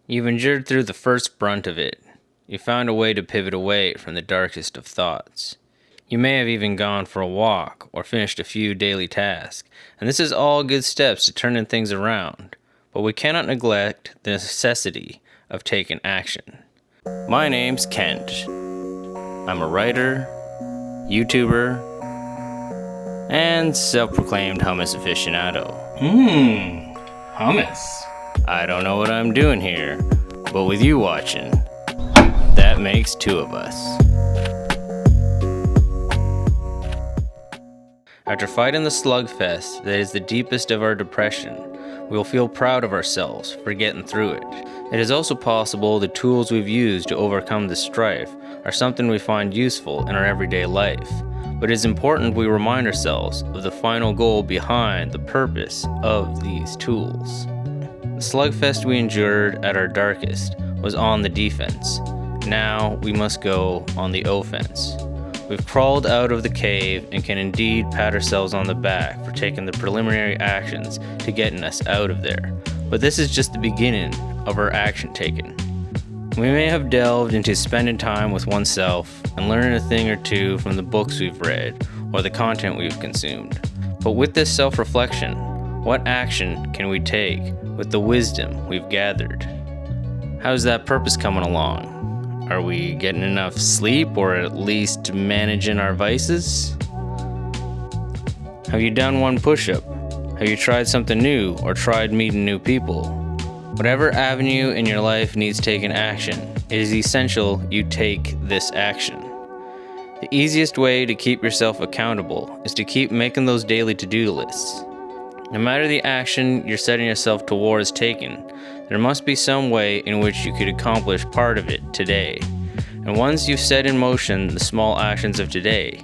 You've endured through the first brunt of it. You found a way to pivot away from the darkest of thoughts. You may have even gone for a walk or finished a few daily tasks, and this is all good steps to turning things around. But we cannot neglect the necessity of taking action. My name's Kent. I'm a writer, YouTuber, and self-proclaimed hummus aficionado. Hummus. I don't know what I'm doing here, but with you watching, that makes two of us. After fighting the slugfest that is the deepest of our depression, we will feel proud of ourselves for getting through it. It is also possible the tools we've used to overcome this strife are something we find useful in our everyday life, but it is important we remind ourselves of the final goal behind the purpose of these tools. The slugfest we endured at our darkest was on the defense. Now we must go on the offense. We've crawled out of the cave and can indeed pat ourselves on the back for taking the preliminary actions to getting us out of there. But this is just the beginning of our action taken. We may have delved into spending time with oneself and learning a thing or two from the books we've read or the content we've consumed. But with this self-reflection, what action can we take with the wisdom we've gathered? How's that purpose coming along? Are we getting enough sleep, or at least managing our vices? Have you done one push-up? Have you tried something new, or tried meeting new people? Whatever avenue in your life needs taking action, it is essential you take this action. The easiest way to keep yourself accountable is to keep making those daily to-do lists. No matter the action you're setting yourself towards taking, there must be some way in which you could accomplish part of it today. And once you've set in motion the small actions of today,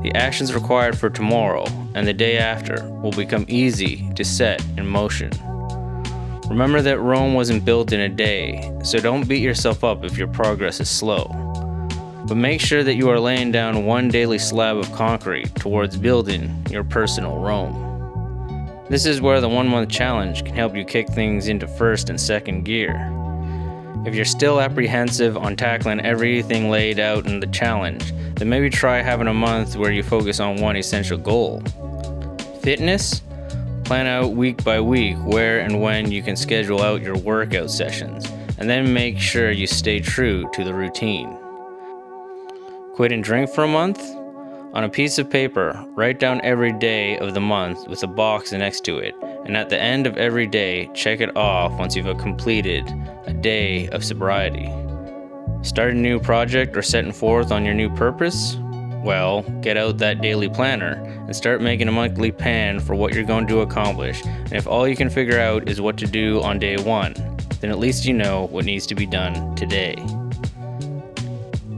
the actions required for tomorrow and the day after will become easy to set in motion. Remember that Rome wasn't built in a day, so don't beat yourself up if your progress is slow. But make sure that you are laying down one daily slab of concrete towards building your personal Rome. This is where the 1-month challenge can help you kick things into first and second gear. If you're still apprehensive on tackling everything laid out in the challenge, then maybe try having a month where you focus on one essential goal. Fitness? Plan out week by week where and when you can schedule out your workout sessions, and then make sure you stay true to the routine. Quit and drink for a month? On a piece of paper, write down every day of the month with a box next to it, and at the end of every day, check it off once you've completed a day of sobriety. Start a new project or setting forth on your new purpose? Well, get out that daily planner and start making a monthly plan for what you're going to accomplish, and if all you can figure out is what to do on day 1, then at least you know what needs to be done today.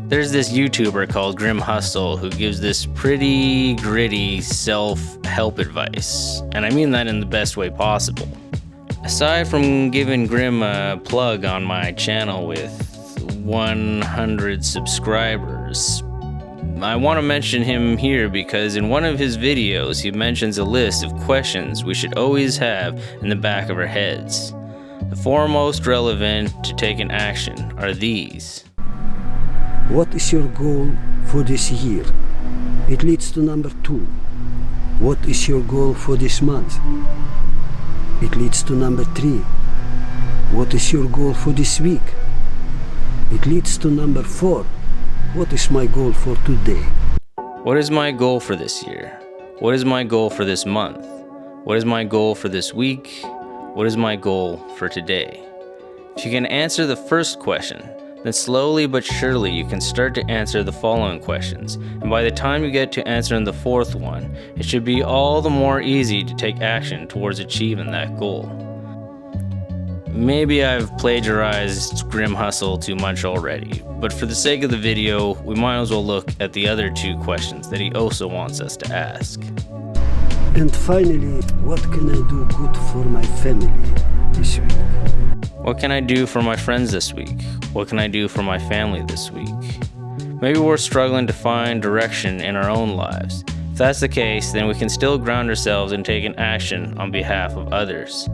There's this YouTuber called Grim Hustle who gives this pretty gritty self-help advice, and I mean that in the best way possible. Aside from giving Grim a plug on my channel with 100 subscribers, I want to mention him here because in one of his videos he mentions a list of questions we should always have in the back of our heads. The foremost relevant to taking action are these. What is your goal for this year? It leads to number 2. What is your goal for this month? It leads to number 3. What is your goal for this week? It leads to number 4. What is my goal for today? What is my goal for this year? What is my goal for this month? What is my goal for this week? What is my goal for today? If you can answer the first question, then slowly but surely you can start to answer the following questions, and by the time you get to answering the 4th one, it should be all the more easy to take action towards achieving that goal. Maybe I've plagiarized Grim Hustle too much already, but for the sake of the video, we might as well look at the other 2 questions that he also wants us to ask. And finally, what can I do good for my family this week? What can I do for my friends this week? What can I do for my family this week? Maybe we're struggling to find direction in our own lives. If that's the case, then we can still ground ourselves in taking action on behalf of others.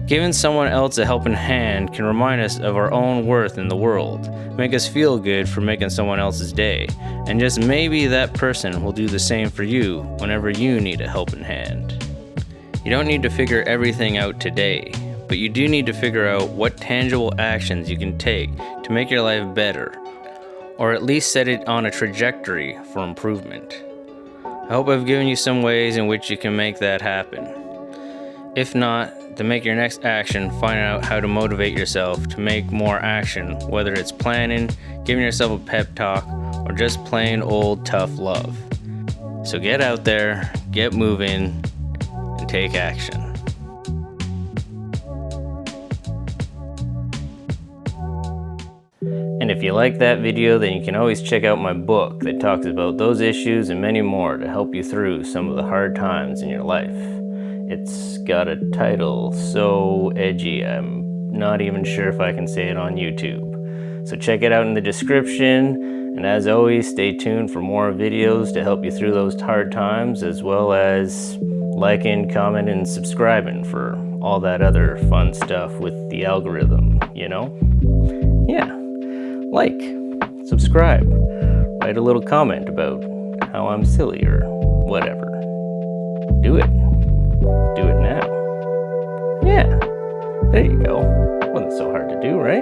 Giving someone else a helping hand can remind us of our own worth in the world, make us feel good for making someone else's day, and just maybe that person will do the same for you whenever you need a helping hand. You don't need to figure everything out today, but you do need to figure out what tangible actions you can take to make your life better, or at least set it on a trajectory for improvement. I hope I've given you some ways in which you can make that happen. If not, then make your next action find out how to motivate yourself to make more action, whether it's planning, giving yourself a pep talk, or just plain old tough love. So get out there, get moving, and take action. And if you like that video, then you can always check out my book that talks about those issues and many more to help you through some of the hard times in your life. It's got a title so edgy, I'm not even sure if I can say it on YouTube. So check it out in the description, and as always, stay tuned for more videos to help you through those hard times, as well as liking, commenting, and subscribing for all that other fun stuff with the algorithm, you know? Yeah, like, subscribe, write a little comment about how I'm silly or whatever. Do it. Do it now. Yeah, there you go. Wasn't so hard to do, right?